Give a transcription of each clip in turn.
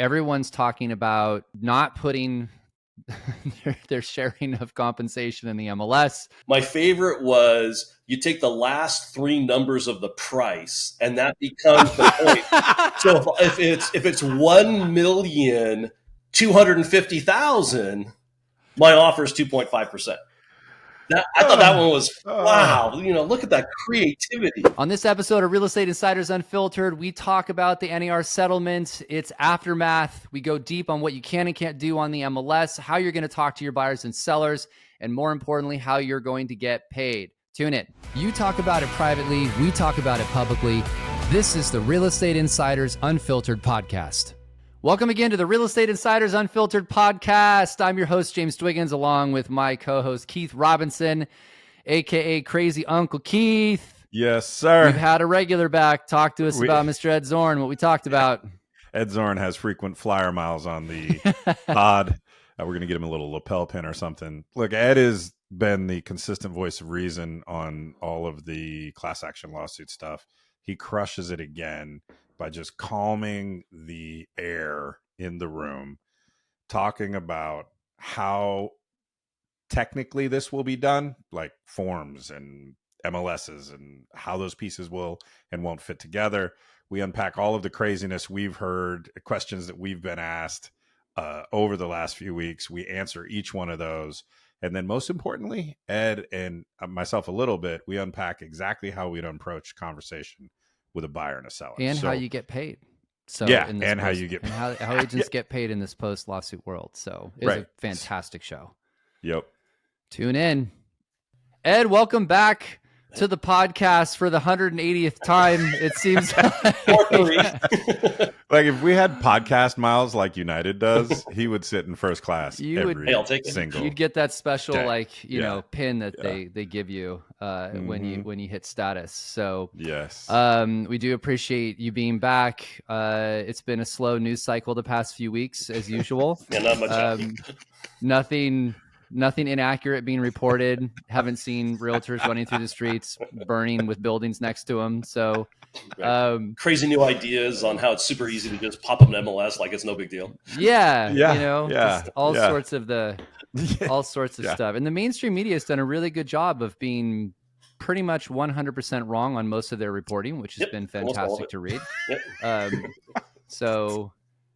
everyone's talking about not putting their sharing of compensation in the MLS. My favorite was you take the last three numbers of the price, and that becomes the point. So if it's 1,250,000, my offer is 2.5%. I thought that one was, wow, look at that creativity. On this episode of Real Estate Insiders Unfiltered, we talk about the NAR settlement, its aftermath. We go deep on what you can and can't do on the MLS, how you're going to talk to your buyers and sellers, and more importantly, how you're going to get paid. Tune in. You talk about it privately, we talk about it publicly. This is the Real Estate Insiders Unfiltered podcast. Welcome again to the Real Estate Insiders Unfiltered podcast. I'm your host, James Dwiggins, along with my co-host, Keith Robinson, a.k.a. Crazy Uncle Keith. Yes, sir. We've had a regular back. Talk to us about Mr. Ed Zorn, what we talked about. Ed Zorn has frequent flyer miles on the pod. We're going to get him a little lapel pin or something. Look, Ed has been the consistent voice of reason on all of the class action lawsuit stuff. He crushes it again by just calming the air in the room, talking about how technically this will be done, like forms and MLSs and how those pieces will and won't fit together. We unpack all of the craziness we've heard, questions that we've been asked over the last few weeks. We answer each one of those. And then most importantly, Ed and myself a little bit, we unpack exactly how we'd approach conversation with a buyer and a seller. And how you get paid. So how you get paid. And how agents get paid in this post-lawsuit world. So it's a fantastic show. Yep. Tune in. Ed, welcome back to the podcast for the 180th time, it seems. Like if we had podcast miles like United does, he would sit in first class. I'll take it. Single. You'd get that special day. Pin that they give you when you hit status. So yes, we do appreciate you being back. It's been a slow news cycle the past few weeks, as usual. Yeah, not much. Nothing inaccurate being reported. Haven't seen realtors running through the streets, burning with buildings next to them. So crazy new ideas on how it's super easy to just pop up an MLS like it's no big deal. Just all sorts of stuff. And the mainstream media has done a really good job of being pretty much 100% wrong on most of their reporting, which has been fantastic to read. So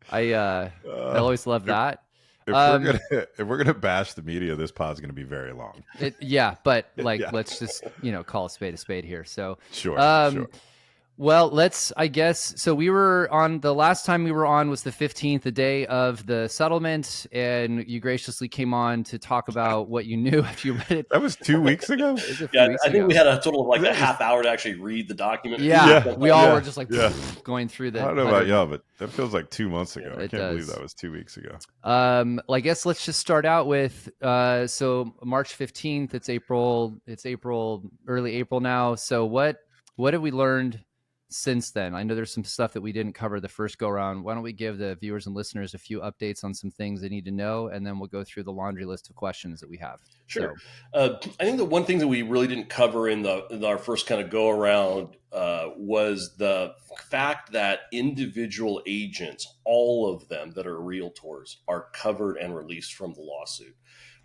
I always love that. If we're gonna bash the media, this pod's gonna be very long. Let's just call a spade here. So sure. Well, so we were on, the last time we were on was the 15th, the day of the settlement, and you graciously came on to talk about what you knew after you read it. That was 2 weeks ago? I think we had a total of a half hour to actually read the document. We all were just going through the... I don't know about y'all, but that feels like 2 months ago. I can't believe that was 2 weeks ago. I guess let's just start out with, so March 15th, it's early April now. So what have we learned since then? I know there's some stuff that we didn't cover the first go around. Why don't we give the viewers and listeners a few updates on some things they need to know, and then we'll go through the laundry list of questions that we have. Sure. I think the one thing that we really didn't cover in our first kind of go around was the fact that individual agents, all of them that are realtors, are covered and released from the lawsuit.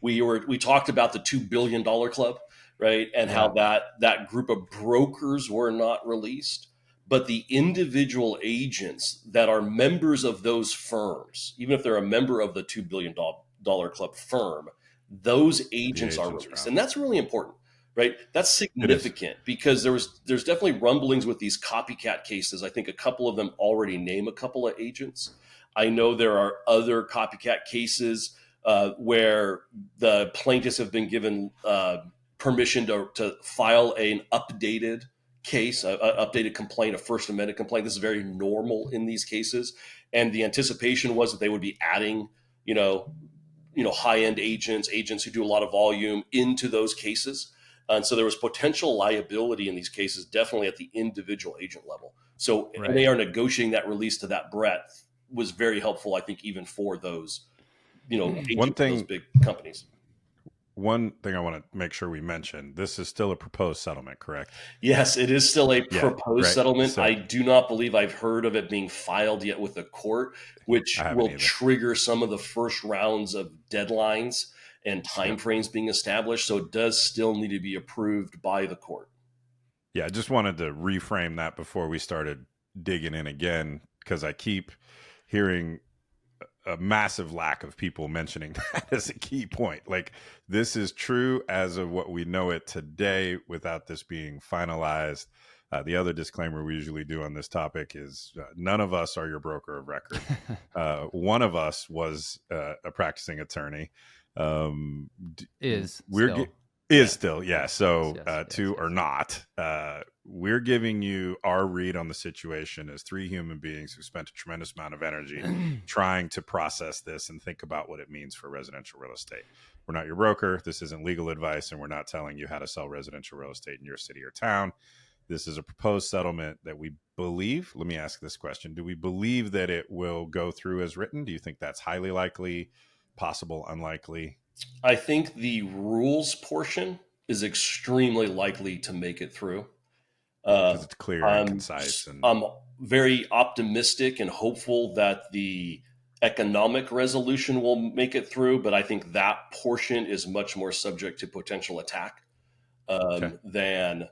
We talked about the $2 billion club, right? And how that group of brokers were not released. But the individual agents that are members of those firms, even if they're a member of the $2 billion club firm, those agents are released. And that's really important, right? That's significant because there's definitely rumblings with these copycat cases. I think a couple of them already name a couple of agents. I know there are other copycat cases where the plaintiffs have been given permission to file an updated case, an updated complaint, a first amended complaint. This is very normal in these cases. And the anticipation was that they would be adding, high-end agents who do a lot of volume into those cases. And so there was potential liability in these cases, definitely at the individual agent level. So they are negotiating that release to that breadth was very helpful, I think, even for those, agents, those big companies. one thing I want to make sure we mention, this is still a proposed settlement, correct? Yes, it is still a proposed right. settlement. So- I do not believe I've heard of it being filed yet with the court, which I haven't will either. trigger some of the first rounds of deadlines and timeframes being established. So it does still need to be approved by the court. Yeah, I just wanted to reframe that before we started digging in again, because I keep hearing a massive lack of people mentioning that as a key point. Like, this is true as of what we know it today without this being finalized. The other disclaimer we usually do on this topic is none of us are your broker of record. One of us was a practicing attorney. Still, yeah. So two or not, we're giving you our read on the situation as three human beings who spent a tremendous amount of energy trying to process this and think about what it means for residential real estate. We're not your broker. This isn't legal advice, and we're not telling you how to sell residential real estate in your city or town. This is a proposed settlement that we believe. Let me ask this question. Do we believe that it will go through as written? Do you think that's highly likely, possible, unlikely? I think the rules portion is extremely likely to make it through. Because it's clear and concise. I'm very optimistic and hopeful that the economic resolution will make it through, but I think that portion is much more subject to potential attack than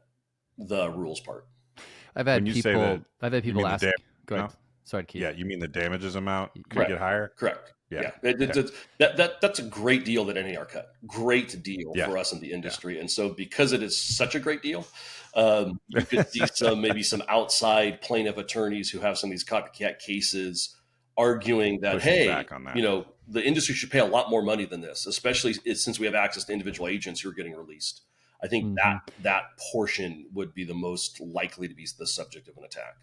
the rules part. I've had people ask. Go ahead. Sorry, Keith. Yeah, you mean the damages amount could get higher? Correct. Yeah. That's a great deal that NAR cut. Great deal for us in the industry. Yeah. And so because it is such a great deal, you could see maybe some outside plaintiff attorneys who have some of these copycat cases arguing that, the industry should pay a lot more money than this, especially since we have access to individual agents who are getting released. I think that portion would be the most likely to be the subject of an attack.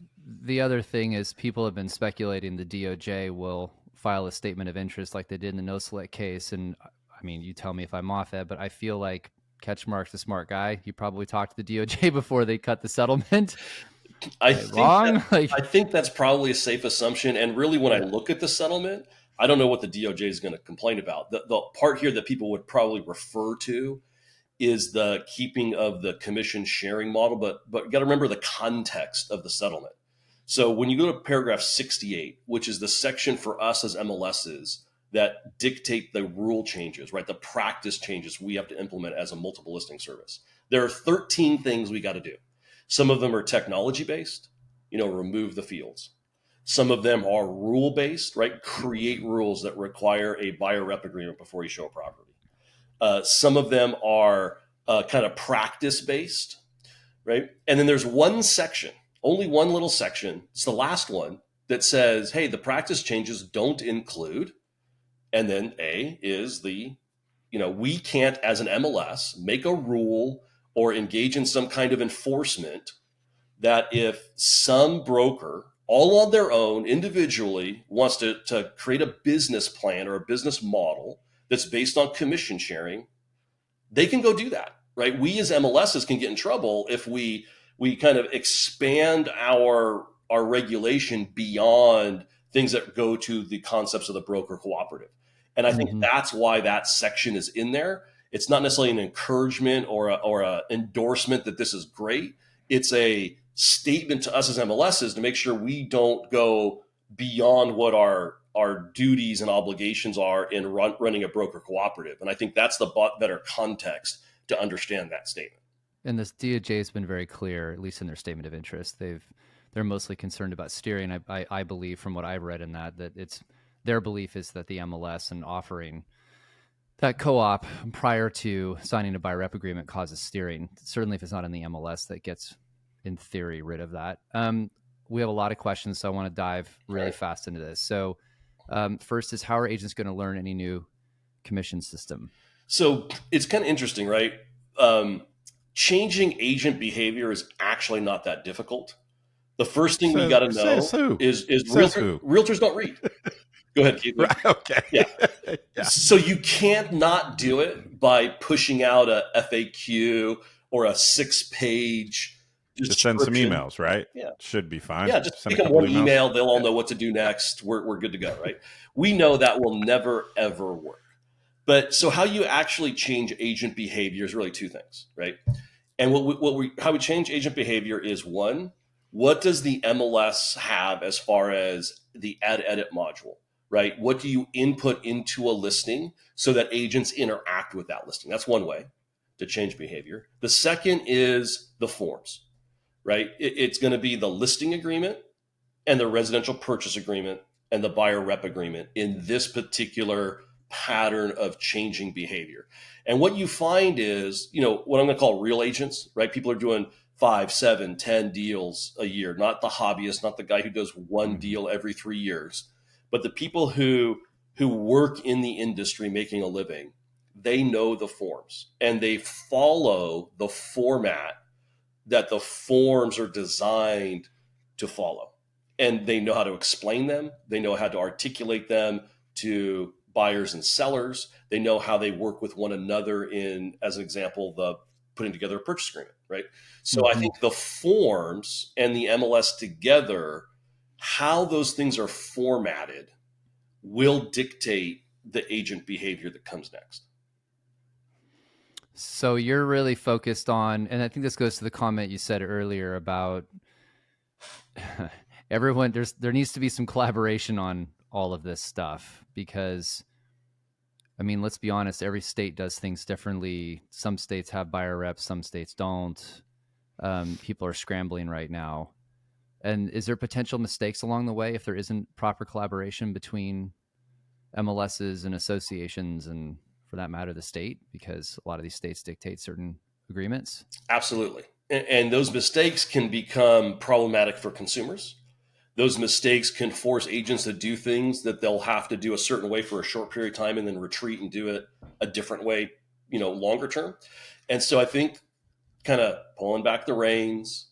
The other thing is people have been speculating the DOJ will file a statement of interest like they did in the No Select case. And I mean, you tell me if I'm off, Ed, but I feel like Ketchmark's a smart guy. He probably talked to the DOJ before they cut the settlement. I think that's probably a safe assumption. And really, when I look at the settlement, I don't know what the DOJ is going to complain about. The part here that people would probably refer to is the keeping of the commission sharing model, but you got to remember the context of the settlement. So when you go to paragraph 68, which is the section for us as MLSs that dictate the rule changes, right? The practice changes we have to implement as a multiple listing service. There are 13 things we got to do. Some of them are technology based, remove the fields. Some of them are rule based, right? Create rules that require a buyer rep agreement before you show a property. Some of them are kind of practice-based, right? And then there's one section, only one little section, it's the last one, that says, hey, the practice changes don't include, and then A is we can't, as an MLS, make a rule or engage in some kind of enforcement that if some broker, all on their own, individually, wants to create a business plan or a business model that's based on commission sharing, they can go do that, right? We as MLSs can get in trouble if we kind of expand our regulation beyond things that go to the concepts of the broker cooperative. And I think that's why that section is in there. It's not necessarily an encouragement or a endorsement that this is great. It's a statement to us as MLSs to make sure we don't go beyond what our duties and obligations are in running a broker cooperative. And I think that's the better context to understand that statement. And this DOJ has been very clear, at least in their statement of interest. They're mostly concerned about steering. I believe from what I've read in that it's their belief is that the MLS and offering that co-op prior to signing a buyer rep agreement causes steering. Certainly if it's not in the MLS, that gets, in theory, rid of that. We have a lot of questions, so I want to dive really fast into this. So first is, how are agents going to learn any new commission system? So it's kind of interesting, right? Changing agent behavior is actually not that difficult. The first thing we got to know is realtors don't read. Go ahead, Keith. Right, okay. Yeah. So you can't not do it by pushing out a FAQ or a 6-page. Just send some emails, right? Yeah. Should be fine. Yeah, just pick them one email. They'll all know what to do next. We're good to go, right? We know that will never, ever work. But so how you actually change agent behavior is really two things, right? And how we change agent behavior is one, what does the MLS have as far as the add edit module, right? What do you input into a listing so that agents interact with that listing? That's one way to change behavior. The second is the forms, right? It's going to be the listing agreement and the residential purchase agreement and the buyer rep agreement in this particular pattern of changing behavior. And what you find is, what I'm going to call real agents, right? People are doing 5, 7, 10 deals a year, not the hobbyist, not the guy who does one deal every 3 years, but the people who work in the industry making a living. They know the forms and they follow the format that the forms are designed to follow. And they know how to explain them. They know how to articulate them to buyers and sellers. They know how they work with one another in, as an example, the putting together a purchase agreement, right? So I think the forms and the MLS together, how those things are formatted will dictate the agent behavior that comes next. So you're really focused on, and I think this goes to the comment you said earlier about everyone, there needs to be some collaboration on all of this stuff because, I mean, let's be honest, every state does things differently. Some states have buyer reps, some states don't. People are scrambling right now. And is there potential mistakes along the way if there isn't proper collaboration between MLSs and associations and, for that matter, the state? Because a lot of these states dictate certain agreements. Absolutely. And those mistakes can become problematic for consumers. Those mistakes can force agents to do things that they'll have to do a certain way for a short period of time and then retreat and do it a different way, longer term. And so I think kind of pulling back the reins,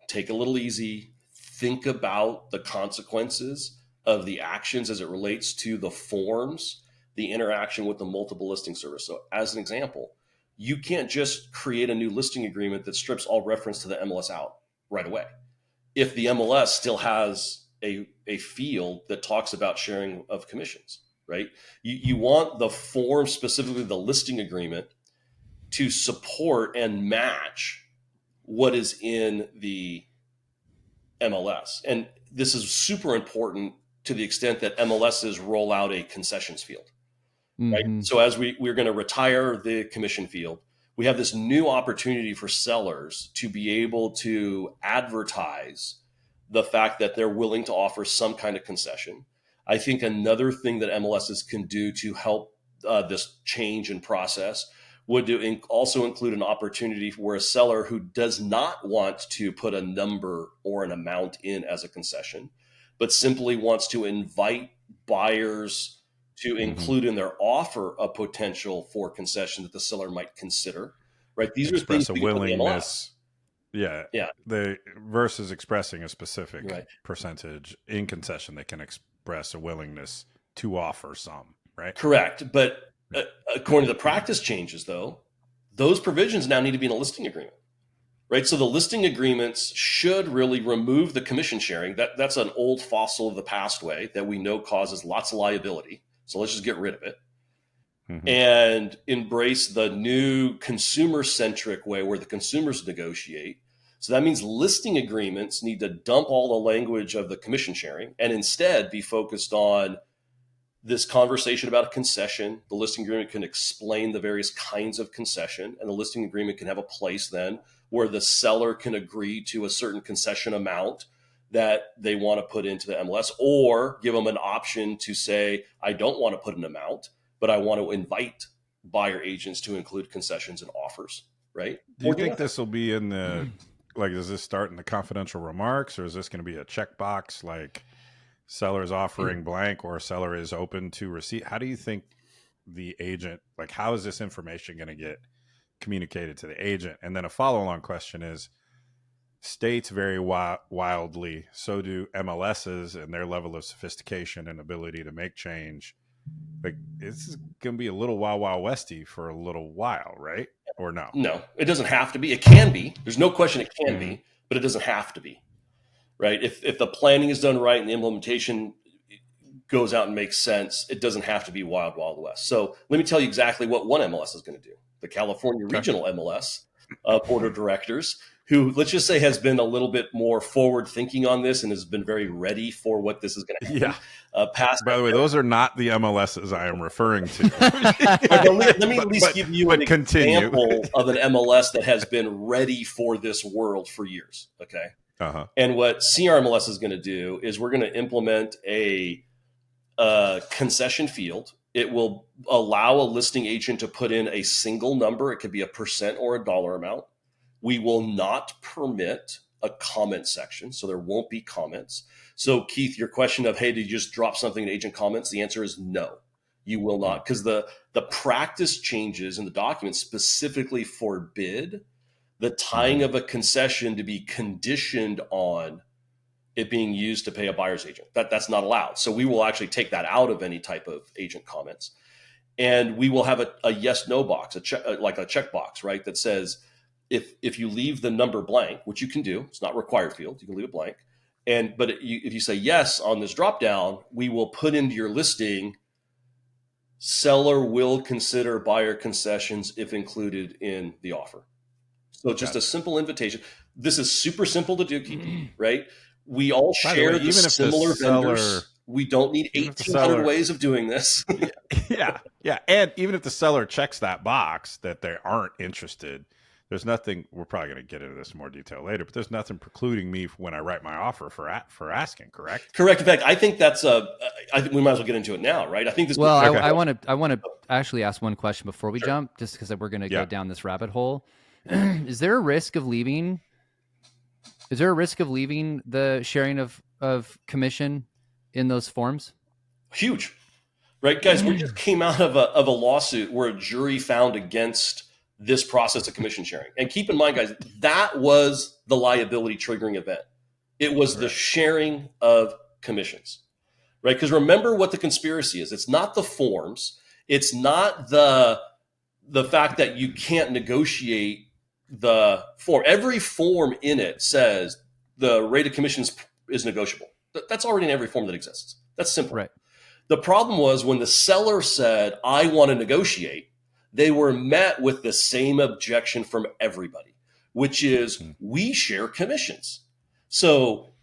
take a little easy, think about the consequences of the actions as it relates to the forms, the interaction with the multiple listing service. So as an example, you can't just create a new listing agreement that strips all reference to the MLS out right away. If the MLS still has a field that talks about sharing of commissions, right? You want the form, specifically the listing agreement, to support and match what is in the MLS. And this is super important to the extent that MLSs roll out a concessions field, right? So as we're going to retire the commission field, we have this new opportunity for sellers to be able to advertise the fact that they're willing to offer some kind of concession. I think another thing that MLSs can do to help this change in process would also include an opportunity where a seller who does not want to put a number or an amount in as a concession, but simply wants to invite buyers to include in their offer a potential for concession that the seller might consider, right? These Express are things a willingness. Yeah. The versus expressing a specific percentage in concession, they can express a willingness to offer some, right? Correct. But according to the practice changes, though, those provisions now need to be in a listing agreement, right? So the listing agreements should really remove the commission sharing. That's an old fossil of the past way that we know causes lots of liability. So let's just get rid of it and embrace the new consumer-centric way where the consumers negotiate. So that means listing agreements need to dump all the language of the commission sharing and instead be focused on this conversation about a concession. The listing agreement can explain the various kinds of concession, and the listing agreement can have a place then where the seller can agree to a certain concession amount that they want to put into the MLS, or give them an option to say, I don't want to put an amount, but I want to invite buyer agents to include concessions and offers, right? Do you think this will be in the, does this start in the confidential remarks, or is this going to be a checkbox like seller's offering blank or seller is open to receipt? How do you think the agent, how is this information going to get communicated to the agent? And then a follow-along question is, states vary wildly, so do MLSs and their level of sophistication and ability to make change. It's going to be a little wild westy for a little while, right? Or no? No, it doesn't have to be. It can be. There's no question it can be, but it doesn't have to be, right? If the planning is done right and the implementation goes out and makes sense. It doesn't have to be wild, wild west. So let me tell you exactly what one MLS is going to do. The California Regional MLS Board of Directors, who, let's just say, has been a little bit more forward thinking on this and has been very ready for what this is going to happen. By the way, those are not the MLSs I am referring to. Let me at least give you an example of an MLS that has been ready for this world for years. Okay. And what CRMLS is going to do is we're going to implement a concession field. It will allow a listing agent to put in a single number. It could be a % or a dollar amount. We will not permit a comment section, so there won't be comments. So, Keith, your question of, hey, did you just drop something in agent comments? The answer is no, you will not, because the practice changes in the document specifically forbid the tying of a concession to be conditioned on it being used to pay a buyer's agent. That's not allowed. So we will actually take that out of any type of agent comments. And we will have a yes/no box, like a checkbox, right? That says, if you leave the number blank, which you can do, it's not required field, you can leave it blank. But if you say yes on this drop down, we will put into your listing, seller will consider buyer concessions if included in the offer. So just a simple invitation. This is super simple to do, Keith, right? We all share the similar vendors. We don't need 1,800 ways of doing this. Yeah. And even if the seller checks that box that they aren't interested, there's nothing, we're probably going to get into this in more detail later, but there's nothing precluding me when I write my offer for asking, correct? Correct. In fact, I think I think we might as well get into it now, right? I think this. Well, I want to actually ask one question before we jump, just because we're going to go down this rabbit hole. Is there a risk of leaving the sharing of commission in those forms? Huge, right, guys? We just came out of a lawsuit where a jury found against this process of commission sharing. And keep in mind, guys, that was the liability triggering event. It was the sharing of commissions, right? Because remember what the conspiracy is. It's not the forms. It's not the fact that you can't negotiate the form. Every form in it says the rate of commissions is negotiable. That's already in every form that exists. That's simple. Right. The problem was when the seller said, I want to negotiate, they were met with the same objection from everybody, which is we share commissions. So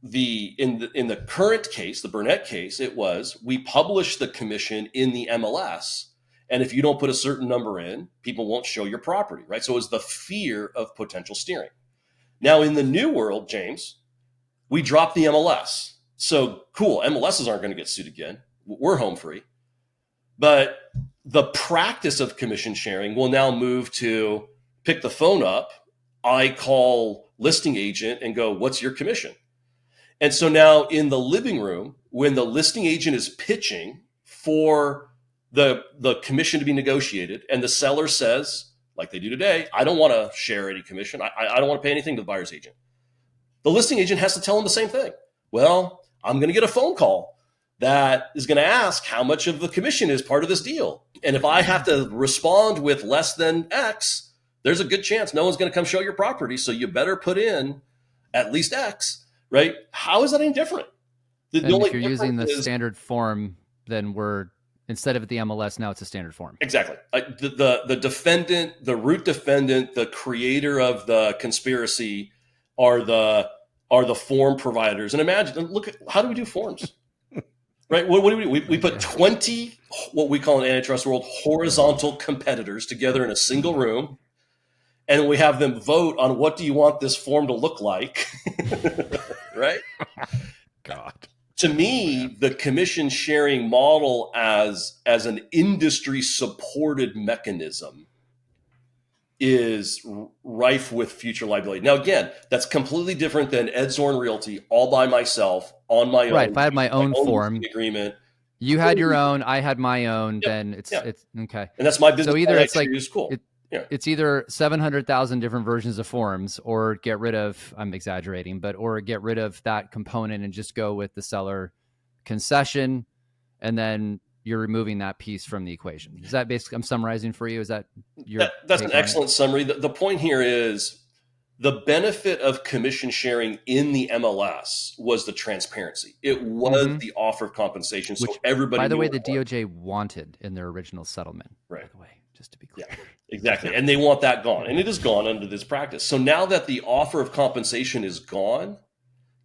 in the current case, the Burnett case, it was we publish the commission in the MLS, and if you don't put a certain number in, people won't show your property, right? So it was the fear of potential steering. Now in the new world, James, we dropped the MLS. So cool, MLSs aren't going to get sued again. We're home free. But the practice of commission sharing will now move to pick the phone up. I call listing agent and go, what's your commission? And so now in the living room, when the listing agent is pitching for the commission to be negotiated and the seller says, like they do today, I don't want to share any commission. I don't want to pay anything to the buyer's agent. The listing agent has to tell them the same thing. Well, I'm going to get a phone call that is going to ask how much of the commission is part of this deal. And if I have to respond with less than X, there's a good chance no one's going to come show your property. So you better put in at least X, right? How is that any different? If you're using the standard form, then instead of the MLS, now it's a standard form. Exactly. The defendant, the root defendant, the creator of the conspiracy are the form providers. And imagine, look at how do we do forms? Right? What do we do? We put 20, what we call in antitrust world, horizontal competitors together in a single room, and we have them vote on what do you want this form to look like, right? God. To me, the commission sharing model as an industry supported mechanism is rife with future liability. Now, again, that's completely different than Ed Zorn Realty all by myself on my own. Right. If I had my own form agreement, you had your own, I had my own, then it's okay. And that's my business. So either it's like cool. It's either 700,000 different versions of forms, or get rid of, I'm exaggerating, or get rid of that component and just go with the seller concession, and then you're removing that piece from the equation. Is that basically, I'm summarizing for you? Is that your that's an excellent summary. The point here is The benefit of commission sharing in the MLS was the transparency. It was the offer of compensation, so Which, everybody by the knew way, what the it was. DOJ wanted in their original settlement. Right. By the way, just to be clear. Yeah, exactly. And they want that gone. And it is gone under this practice. So now that the offer of compensation is gone,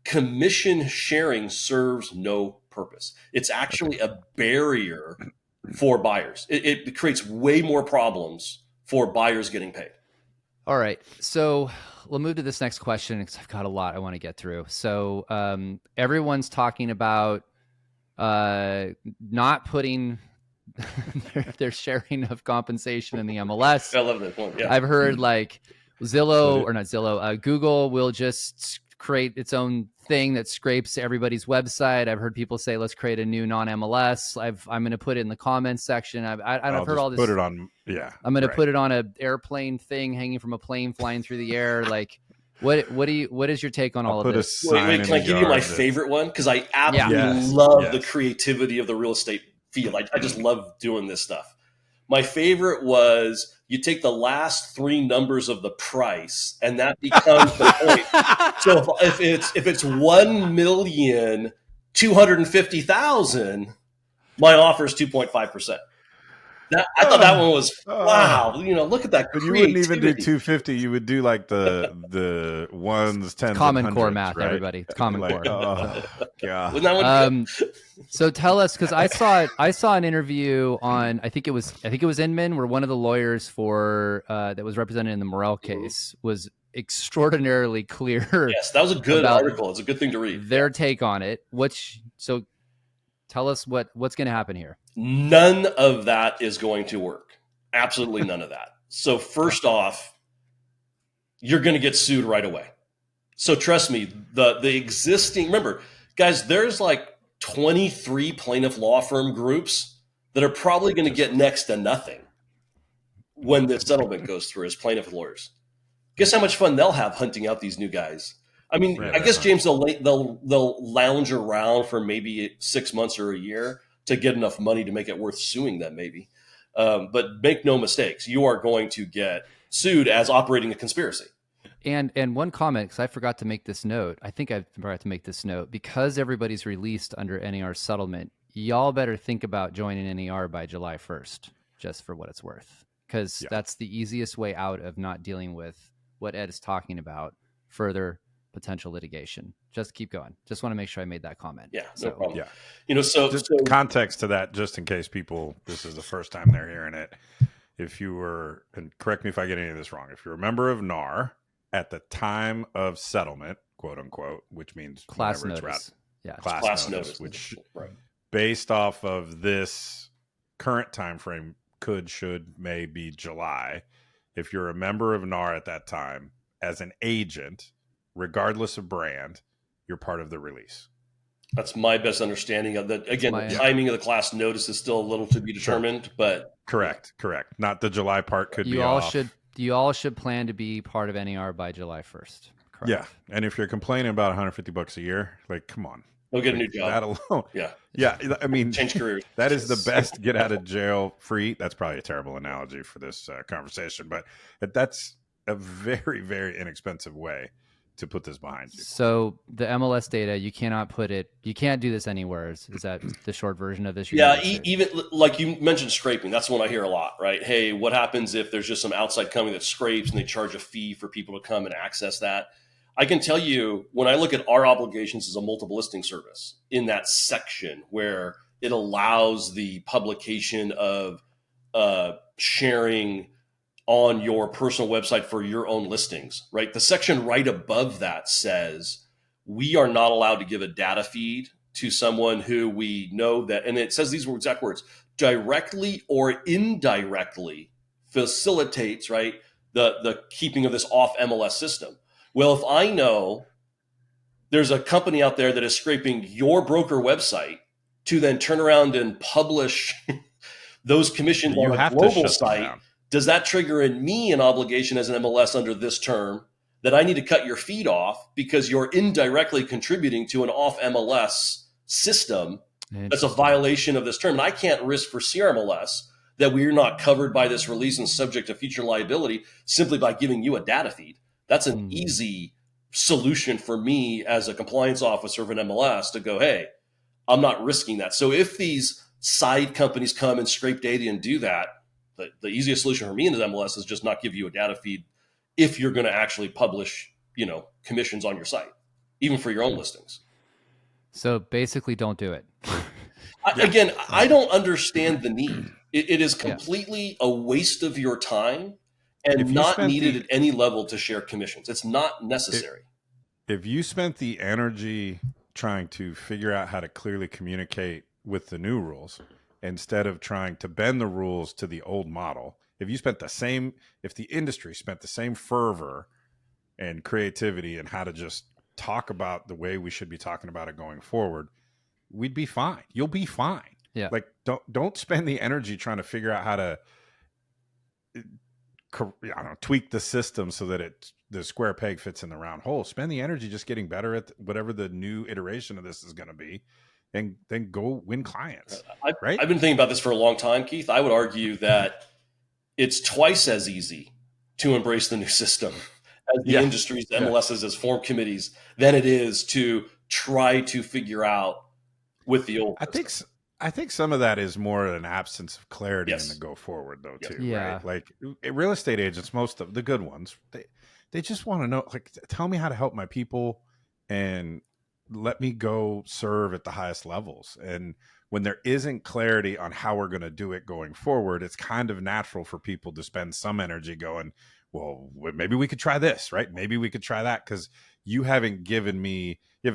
commission sharing serves no purpose. It's actually a barrier for buyers. It creates way more problems for buyers getting paid. All right. So we'll move to this next question because I've got a lot I want to get through. So everyone's talking about not putting their sharing of compensation in the MLS. I love that point. Yeah. I've heard like Zillow or not Zillow, Google will just create its own thing that scrapes everybody's website. I've heard people say, let's create a new non-MLS. I'm going to put it in the comments section. I've heard all this. Put it on. Yeah. I'm going to put it on an airplane thing hanging from a plane flying through the air. Like, what is your take on all of this? Wait, can I give you my favorite one? Because I absolutely love the creativity of the real estate field. I just love doing this stuff. My favorite was you take the last three numbers of the price, and that becomes the point. So if it's 1,250,000, my offer is 2.5%. I thought that one was wow. Look at that. But you wouldn't even do 250. You would do like the ones, tens, common and core hundreds, math, right? everybody. It's common core. Oh God. Wasn't that one good? So tell us, because I saw an interview on I think it was Inman, where one of the lawyers for that was represented in the Morrell case was extraordinarily clear. Yes, that was a good article. It's a good thing to read. Their take on it. So tell us what's going to happen here. None of that is going to work. Absolutely none of that. So first off, you're going to get sued right away. So trust me, the existing, remember, guys, there's like 23 plaintiff law firm groups that are probably going to get next to nothing when this settlement goes through as plaintiff lawyers. Guess how much fun they'll have hunting out these new guys. I mean, I guess, James, they'll lounge around for maybe 6 months or a year to get enough money to make it worth suing them, maybe. But make no mistakes, you are going to get sued as operating a conspiracy. And one comment, because I forgot to make this note. I think I forgot to make this note. Because everybody's released under NAR settlement, y'all better think about joining NAR by July 1st, just for what it's worth. Because that's the easiest way out of not dealing with what Ed is talking about, further potential litigation. Just keep going. Just want to make sure I made that comment. Yeah, no problem. Yeah. So context to that, just in case this is the first time they're hearing it. If you were, and correct me if I get any of this wrong, if you're a member of NAR at the time of settlement, quote unquote, which means class notice. Class notice, which based off of this current time frame should, may be July. If you're a member of NAR at that time as an agent, regardless of brand, you're part of the release. That's my best understanding of that. Again, the timing of the class notice is still a little to be determined, but correct. Not the July part could be off. You all should plan to be part of NAR by July 1st. Correct. Yeah, and if you're complaining about $150 a year, like, come on, go get a new job. That alone, yeah. I mean, change careers. That is the best get out of jail free. That's probably a terrible analogy for this conversation, but that's a very, very inexpensive way to put this behind you. So the MLS data, you can't do this anywhere. Is that the short version of this? Even like you mentioned scraping, that's one I hear a lot, right? Hey, what happens if there's just some outside company that scrapes and they charge a fee for people to come and access that? I can tell you, when I look at our obligations as a multiple listing service, in that section where it allows the publication of sharing on your personal website for your own listings, right? The section right above that says we are not allowed to give a data feed to someone who we know that, and it says these exact words, directly or indirectly facilitates, right, the keeping of this off MLS system. Well, if I know there's a company out there that is scraping your broker website to then turn around and publish those commissions on a global site, does that trigger in me an obligation as an MLS under this term that I need to cut your feed off because you're indirectly contributing to an off MLS system that's a violation of this term? And I can't risk for CRMLS that we're not covered by this release and subject to future liability simply by giving you a data feed. That's an easy solution for me as a compliance officer of an MLS to go, hey, I'm not risking that. So if these side companies come and scrape data and do that, the easiest solution for me in the MLS is just not give you a data feed if you're going to actually publish, commissions on your site, even for your own listings. So basically, don't do it. Again, I don't understand the need. It is completely a waste of your time and not needed at any level to share commissions. It's not necessary. If you spent the energy trying to figure out how to clearly communicate with the new rules instead of trying to bend the rules to the old model, if the industry spent the same fervor and creativity and how to just talk about the way we should be talking about it going forward, we'd be fine. You'll be fine. Yeah. Like don't spend the energy trying to figure out how to tweak the system so that the square peg fits in the round hole. Spend the energy just getting better at whatever the new iteration of this is going to be, and then go win clients. Right? I've been thinking about this for a long time, Keith. I would argue that it's twice as easy to embrace the new system as the industry's MLSs as form committees than it is to try to figure out with the old system. I think some of that is more an absence of clarity in the go forward, though, too. Yeah. Right? Like real estate agents, most of the good ones, they just want to know, like, tell me how to help my people and let me go serve at the highest levels. And when there isn't clarity on how we're going to do it going forward, it's kind of natural for people to spend some energy going, well, maybe we could try this, right? Maybe we could try that, because you haven't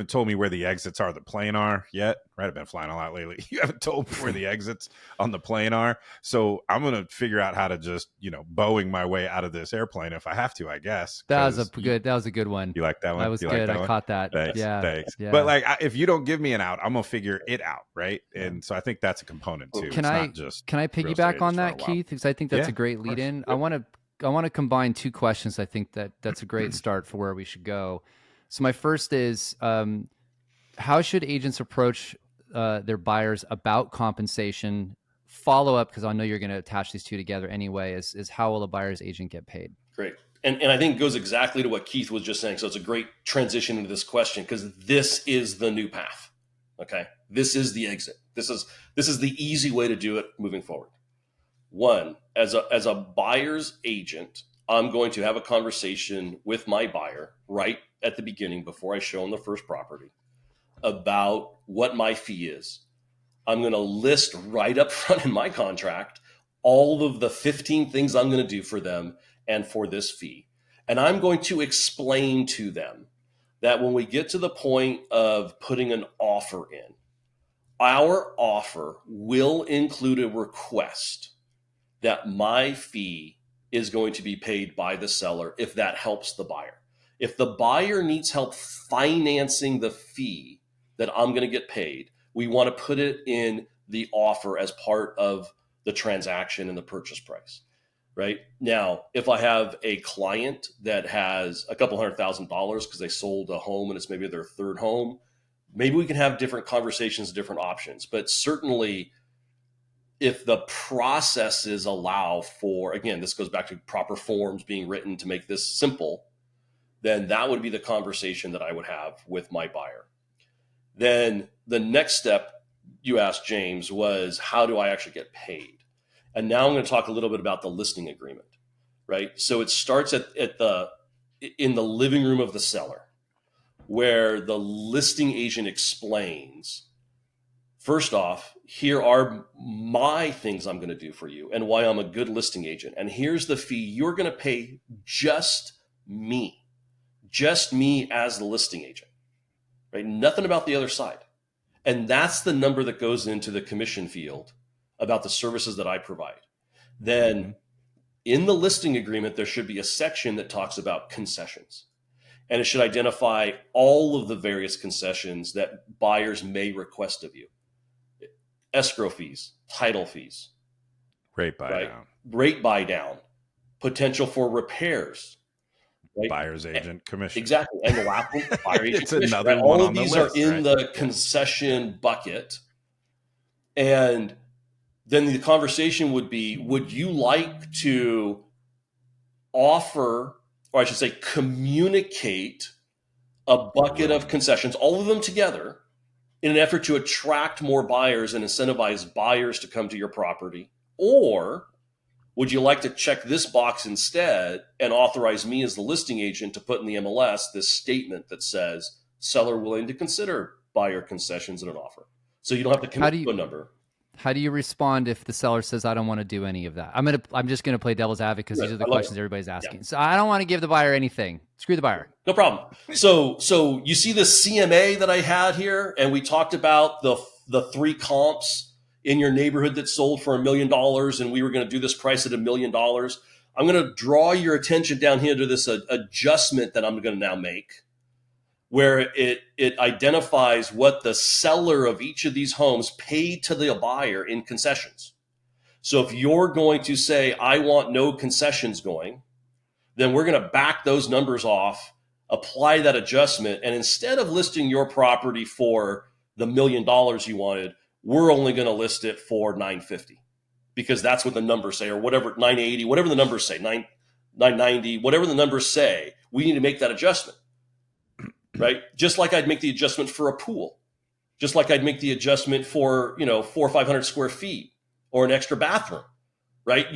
told me where the exits are the plane are yet, right? I've been flying a lot lately. You haven't told me where the exits on the plane are. So I'm going to figure out how to just, Boeing my way out of this airplane if I have to, I guess. That was a good one. You like that one? That was good. I caught that. Thanks. Yeah. Thanks. Yeah. But if you don't give me an out, I'm going to figure it out. Right. And so I think that's a component too. Can I piggyback on that, Keith? Because I think that's a great lead in. I want to combine two questions. I think that's a great start for where we should go. So my first is, how should agents approach their buyers about compensation? Follow up, because I know you're going to attach these two together anyway, is how will a buyer's agent get paid? Great. And I think it goes exactly to what Keith was just saying. So it's a great transition into this question, because this is the new path. Okay. This is the exit. This is the easy way to do it moving forward. One, as a buyer's agent, I'm going to have a conversation with my buyer right at the beginning before I show them the first property about what my fee is. I'm going to list right up front in my contract all of the 15 things I'm going to do for them and for this fee. And I'm going to explain to them that when we get to the point of putting an offer in, our offer will include a request that my fee is going to be paid by the seller if that helps the buyer. If the buyer needs help financing the fee that I'm going to get paid, we want to put it in the offer as part of the transaction and the purchase price, right? Now, if I have a client that has a couple $100,000 because they sold a home and it's maybe their third home, maybe we can have different conversations, different options. But certainly, if the processes allow for, again, this goes back to proper forms being written to make this simple, then that would be the conversation that I would have with my buyer. Then the next step you asked, James, was how do I actually get paid? And now I'm going to talk a little bit about the listing agreement, right? So it starts in the living room of the seller, where the listing agent explains, first off, here are my things I'm going to do for you and why I'm a good listing agent. And here's the fee you're going to pay just me as the listing agent, right? Nothing about the other side. And that's the number that goes into the commission field about the services that I provide. Then in the listing agreement, there should be a section that talks about concessions. And it should identify all of the various concessions that buyers may request of you. Escrow fees, title fees. Rate buy down. Rate buy down. Potential for repairs. Right? Buyer's agent commission. Exactly. And the last one, buyer agent it's commission. another Right? one All on of these the list, are in right? the concession bucket. And then the conversation would be, would you like to offer or I should say communicate a bucket of concessions, all of them together, in an effort to attract more buyers and incentivize buyers to come to your property? Or would you like to check this box instead and authorize me as the listing agent to put in the MLS this statement that says seller willing to consider buyer concessions in an offer? So you don't have to commit to a number. How do you respond if the seller says, I don't want to do any of that? I'm just going to play devil's advocate because these are the questions everybody's asking. Yeah. So I don't want to give the buyer anything. Screw the buyer. No problem. So you see this CMA that I had here, and we talked about the 3 comps in your neighborhood that sold for $1 million, and we were going to do this price at $1 million. I'm going to draw your attention down here to this adjustment that I'm going to now make, where it identifies what the seller of each of these homes paid to the buyer in concessions. So if you're going to say, I want no concessions going, then we're going to back those numbers off, apply that adjustment, and instead of listing your property for the $1 million you wanted, we're only going to list it for $950 because that's what the numbers say, or whatever, $980, whatever the numbers say, $990, whatever the numbers say, we need to make that adjustment, right? Just like I'd make the adjustment for a pool, just like I'd make the adjustment for, 400 or 500 square feet or an extra bathroom, right?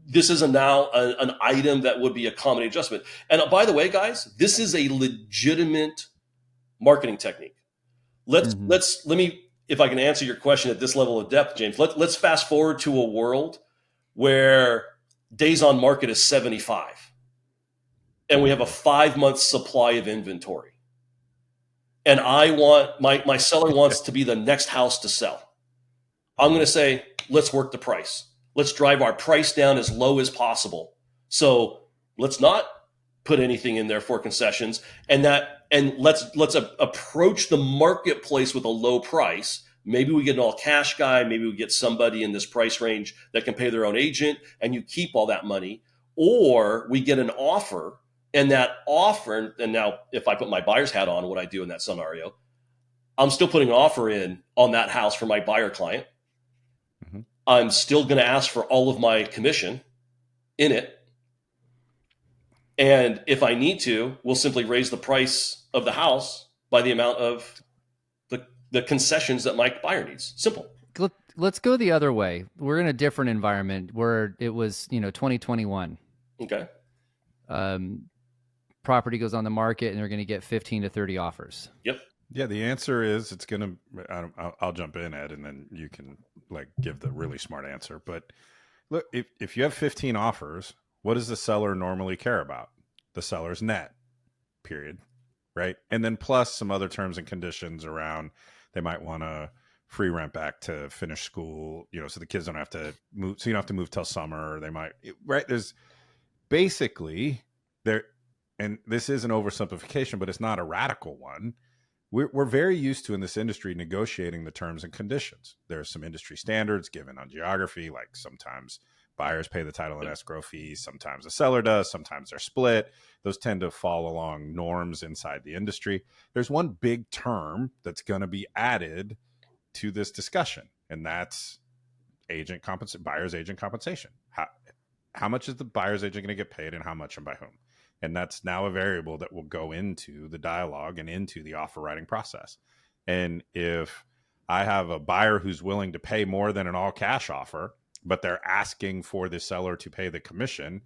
This is an item that would be a common adjustment. And by the way, guys, this is a legitimate marketing technique. Let me, if I can answer your question at this level of depth, James, let's fast forward to a world where days on market is 75 and we have a 5-month supply of inventory. And I want my seller wants to be the next house to sell. I'm going to say, let's work the price. Let's drive our price down as low as possible. So let's not put anything in there for concessions, and let's approach the marketplace with a low price. Maybe we get an all cash guy. Maybe we get somebody in this price range that can pay their own agent, and you keep all that money. Or we get an offer, and that offer, and now if I put my buyer's hat on, what I do in that scenario, I'm still putting an offer in on that house for my buyer client. Mm-hmm. I'm still going to ask for all of my commission in it. And if I need to, we'll simply raise the price of the house by the amount of the concessions that my buyer needs. Simple. Let's go the other way. We're in a different environment where it was, 2021. Okay. Property goes on the market and they're going to get 15 to 30 offers. Yep. Yeah, the answer is it's going to, I'll jump in, Ed, and then you can give the really smart answer. But look, if you have 15 offers, what does the seller normally care about? The seller's net, period, right? And then plus some other terms and conditions around, they might want to free rent back to finish school, so the kids don't have to move, so you don't have to move till summer, or they might, right? There's basically there, and this is an oversimplification, but it's not a radical one. We're very used to in this industry negotiating the terms and conditions. There's some industry standards given on geography, like sometimes buyers pay the title and escrow fees, sometimes the seller does, sometimes they're split. Those tend to fall along norms inside the industry. There's one big term that's going to be added to this discussion, and that's buyer's agent compensation. How much is the buyer's agent going to get paid, and how much and by whom? And that's now a variable that will go into the dialogue and into the offer writing process. And if I have a buyer who's willing to pay more than an all cash offer, but they're asking for the seller to pay the commission,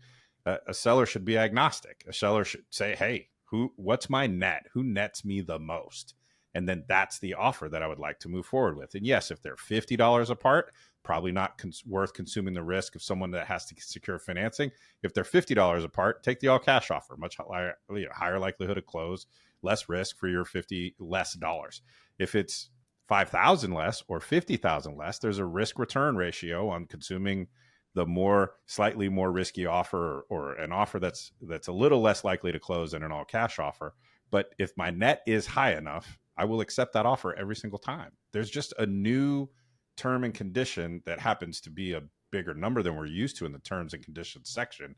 a seller should be agnostic. A seller should say, hey, what's my net? Who nets me the most? And then that's the offer that I would like to move forward with. And yes, if they're $50 apart, probably not worth consuming the risk of someone that has to secure financing. If they're $50 apart, take the all cash offer, much higher likelihood of close, less risk for your $50 less dollars. If it's $5,000 less or $50,000 less, there's a risk return ratio on consuming the slightly more risky offer, or an offer that's a little less likely to close than an all cash offer. But if my net is high enough, I will accept that offer every single time. There's just a new term and condition that happens to be a bigger number than we're used to in the terms and conditions section.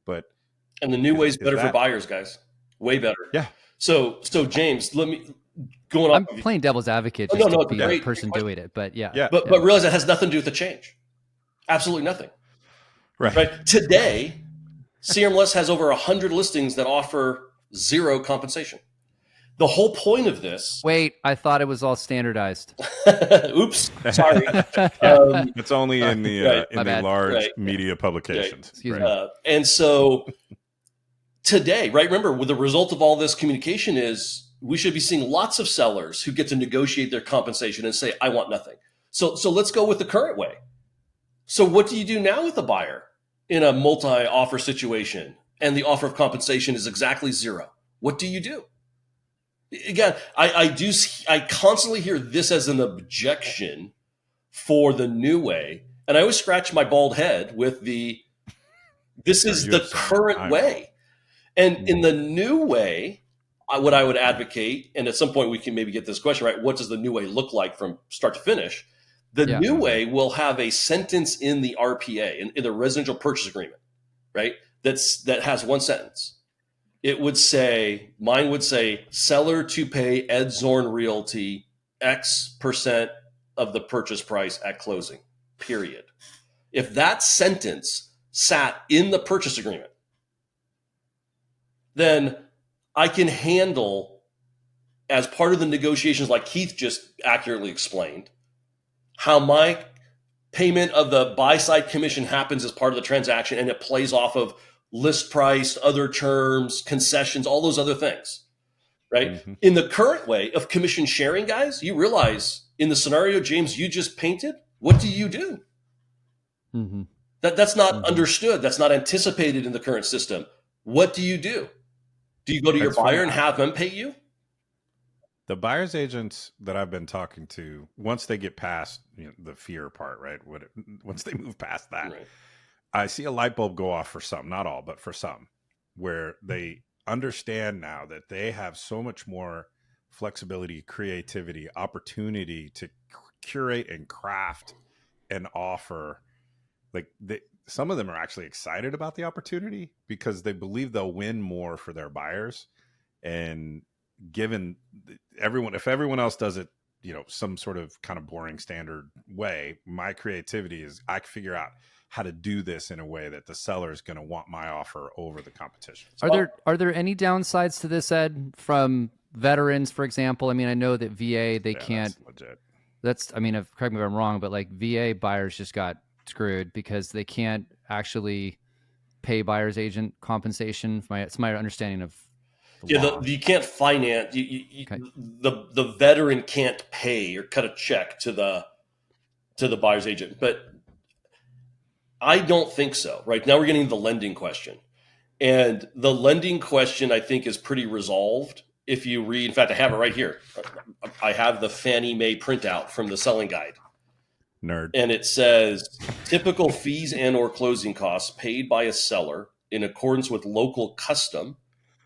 And the new way is better for buyers, guys. Way better. Yeah. So James, I'm playing devil's advocate just to be the person doing it, but yeah. But realize that has nothing to do with the change. Absolutely nothing. Right. Today, CRMLS has over 100 listings that offer zero compensation. The whole point of this. Wait, I thought it was all standardized. Oops, sorry. It's only in the right, in the large right, media publications. Excuse Right. me. And so today, right? Remember, with the result of all this communication is we should be seeing lots of sellers who get to negotiate their compensation and say, "I want nothing." So let's go with the current way. So what do you do now with a buyer in a multi-offer situation and the offer of compensation is exactly zero? What do you do? Again, I constantly hear this as an objection for the new way, and I always scratch my bald head with this is the current way. And in the new way, what I would advocate, and at some point we can maybe get this question right, what does the new way look like from start to finish? The new way will have a sentence in the RPA, in the residential purchase agreement, right? That has one sentence. It would say, mine would say, seller to pay Ed Zorn Realty X% of the purchase price at closing, period. If that sentence sat in the purchase agreement, then I can handle, as part of the negotiations like Keith just accurately explained, how my payment of the buy-side commission happens as part of the transaction, and it plays off of list price, other terms, concessions, all those other things, right? Mm-hmm. In the current way of commission sharing, guys, you realize in the scenario, James, you just painted, what do you do? Mm-hmm. That's not understood. That's not anticipated in the current system. What do you do? Do you go to your buyer and have them pay you? The buyer's agents that I've been talking to, once they get past the fear part, right? Once they move past that, right. I see a light bulb go off for some, not all, but for some, where they understand now that they have so much more flexibility, creativity, opportunity to curate and craft an offer. Like some of them are actually excited about the opportunity because they believe they'll win more for their buyers. And given if everyone else does it, some sort of kind of boring standard way, my creativity is I can figure out how to do this in a way that the seller is going to want my offer over the competition. Are there any downsides to this, Ed, from veterans, for example? I mean, I know that VA, they can't. That's legit. Correct me if I'm wrong, but like VA buyers just got screwed because they can't actually pay buyer's agent compensation. It's my understanding of the law. You can't finance. The veteran can't pay or cut a check to the buyer's agent, but I don't think so. Right now, we're getting the lending question, and the lending question I think is pretty resolved. If you read, in fact, I have it right here. I have the Fannie Mae printout from the selling guide. Nerd. And it says typical fees and or closing costs paid by a seller in accordance with local custom,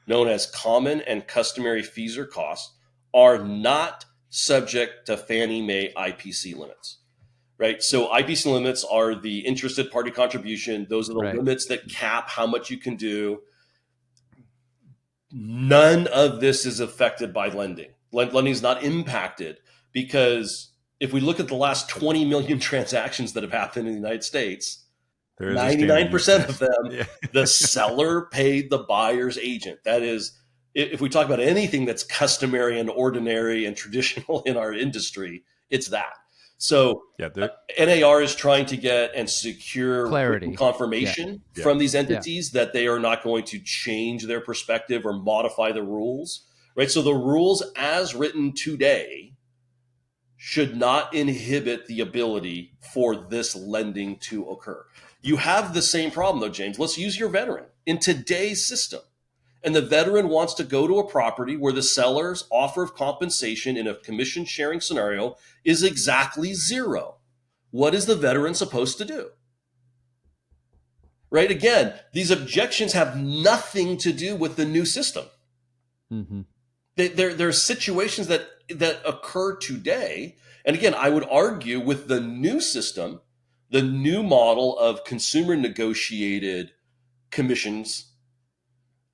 known as common and customary fees or costs, are not subject to Fannie Mae IPC limits. Right. So IPC limits are the interested party contribution. Those are the limits that cap how much you can do. None of this is affected by lending. Lending is not impacted because if we look at the last 20 million transactions that have happened in the United States, 99% of them, the seller paid the buyer's agent. That is, if we talk about anything that's customary and ordinary and traditional in our industry, it's that. So NAR is trying to get and secure clarity, confirmation from these entities that they are not going to change their perspective or modify the rules, right? So the rules as written today should not inhibit the ability for this lending to occur. You have the same problem though, James. Let's use your veteran in today's system. And the veteran wants to go to a property where the seller's offer of compensation in a commission sharing scenario is exactly zero. What is the veteran supposed to do? Right? Again, these objections have nothing to do with the new system. Mm-hmm. There are situations that occur today. And again, I would argue with the new system, the new model of consumer negotiated commissions,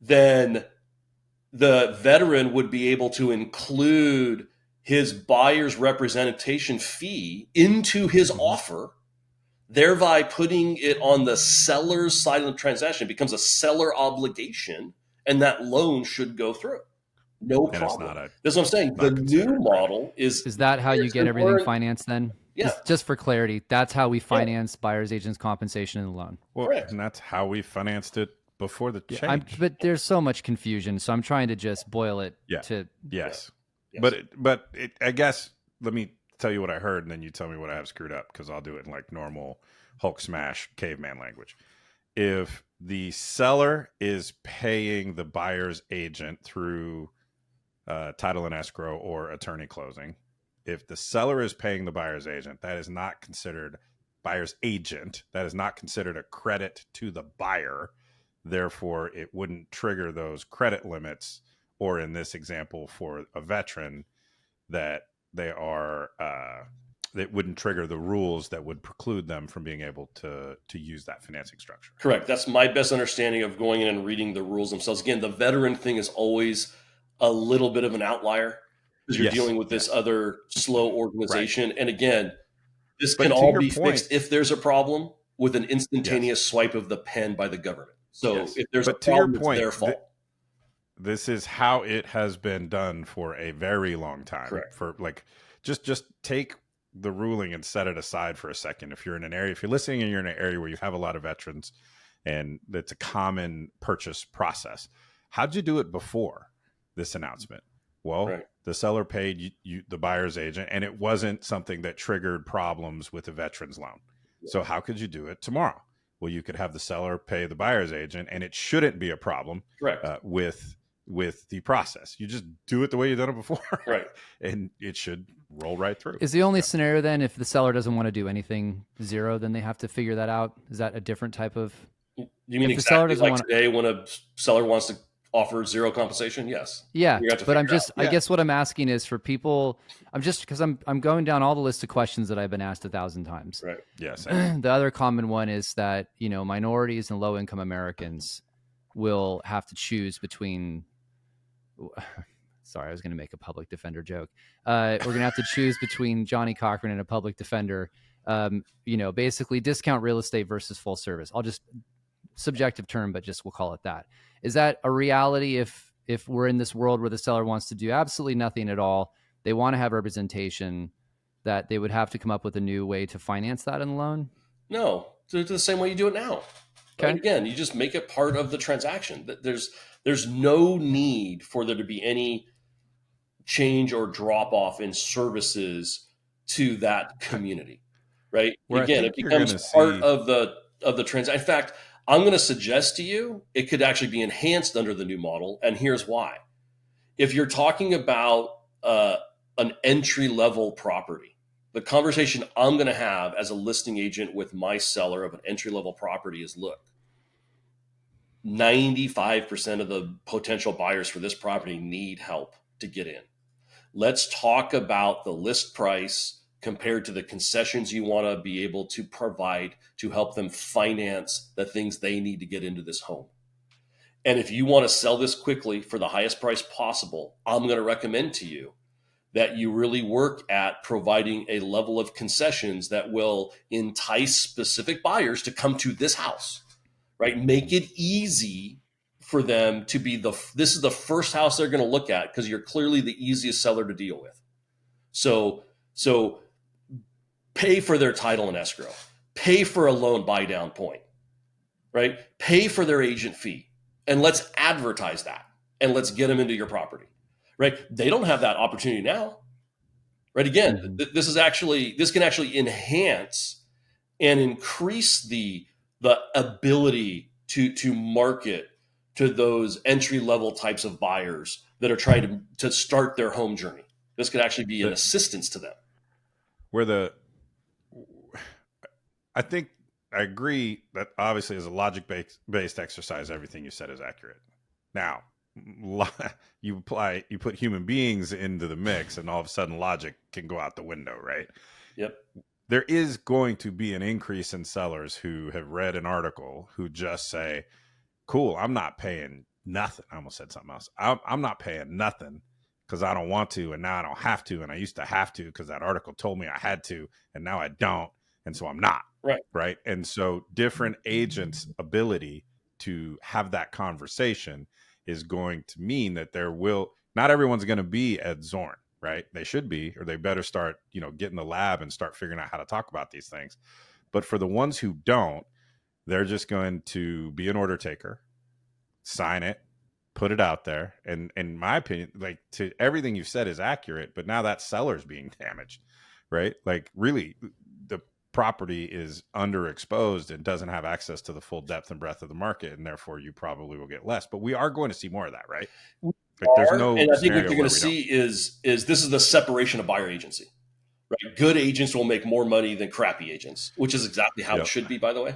then the veteran would be able to include his buyer's representation fee into his offer thereby putting it on the seller's side of the transaction. It becomes a seller obligation, and that loan should go through. No And it's problem. not That's what I'm saying. The not new considered model is that how you get everything financed then? Yeah. Just for clarity, that's how we finance buyer's agents compensation in the loan. Well, Correct. and that's how we financed it before the Yeah, change. but there's so much confusion, so I'm trying to just boil it to Yes. Yes. But I guess, let me tell you what I heard, and then you tell me what I have screwed up, because I'll do it in like normal Hulk smash caveman language. If the seller is paying the buyer's agent through title and escrow or attorney closing, if the seller is paying the buyer's agent, that is not considered buyer's agent. That is not considered a credit to the buyer. Therefore, it wouldn't trigger those credit limits, or in this example for a veteran, that they are that wouldn't trigger the rules that would preclude them from being able to use that financing structure. Correct. That's my best understanding of going in and reading the rules themselves. Again, the veteran thing is always a little bit of an outlier because you're dealing with this other slow organization. Right. And again, this can all be fixed if there's a problem with an instantaneous swipe of the pen by the government. So if there's a problem, it's their fault. This is how it has been done for a very long time. Correct. For like, just take the ruling and set it aside for a second. If you're in an area, if you're listening and you're in an area where you have a lot of veterans and it's a common purchase process, how'd you do it before this announcement? Well, the seller paid you, the buyer's agent, and it wasn't something that triggered problems with a veteran's loan. So how could you do it tomorrow? Well, you could have the seller pay the buyer's agent, and it shouldn't be a problem with the process. You just do it the way you've done it before. Right. And it should roll right through. Is the only scenario then, if the seller doesn't want to do anything, zero, then they have to figure that out? Is that a different type of... You mean exactly like today when a seller wants to offer zero compensation? Yes. Yeah, but I'm just, I guess what I'm asking is for people, because I'm going down all the list of questions that I've been asked 1,000 times. Right. Yes. The other common one is that, minorities and low income Americans will have to choose between, sorry, I was going to make a public defender joke. We're going to have to choose between Johnny Cochran and a public defender, basically discount real estate versus full service. I'll just, subjective term, but just we'll call it that. Is that a reality if we're in this world where the seller wants to do absolutely nothing at all, they want to have representation, that they would have to come up with a new way to finance that in the loan? No, it's the same way you do it now. Okay. Right? Again, you just make it part of the transaction. There's no need for there to be any change or drop off in services to that community, right? Again, it becomes part of the transaction. In fact, I'm going to suggest to you it could actually be enhanced under the new model, and here's why. If you're talking about an entry-level property, the conversation I'm going to have as a listing agent with my seller of an entry-level property is, look, 95% of the potential buyers for this property need help to get in. Let's talk about the list price compared to the concessions you want to be able to provide to help them finance the things they need to get into this home. And if you want to sell this quickly for the highest price possible, I'm going to recommend to you that you really work at providing a level of concessions that will entice specific buyers to come to this house, right? Make it easy for them to be this is the first house they're going to look at because you're clearly the easiest seller to deal with. So pay for their title and escrow, pay for a loan buy down point, right? Pay for their agent fee, and let's advertise that and let's get them into your property, right? They don't have that opportunity now, right? Again, this can actually enhance and increase the ability to market to those entry level types of buyers that are trying to start their home journey. This could actually be an assistance to them. I think I agree that obviously as a logic based exercise, everything you said is accurate. Now, you put human beings into the mix, and all of a sudden logic can go out the window, right? Yep. There is going to be an increase in sellers who have read an article who just say, cool, I'm not paying nothing. I almost said something else. I'm not paying nothing because I don't want to, and now I don't have to, and I used to have to because that article told me I had to, and now I don't. and so I'm not. Right. Right. And so different agents' ability to have that conversation is going to mean that not everyone's going to be Ed Zorn, right? They should be, or they better start, get in the lab and start figuring out how to talk about these things. But for the ones who don't, they're just going to be an order taker, sign it, put it out there. And in my opinion, like, to everything you've said is accurate, but now that seller's being damaged, right? Like, really, the property is underexposed and doesn't have access to the full depth and breadth of the market, and therefore you probably will get less. But we are going to see more of that, right? Like, there's no, and I think what you're going to see is this is the separation of buyer agency. Right? Good agents will make more money than crappy agents, which is exactly how it should be, by the way.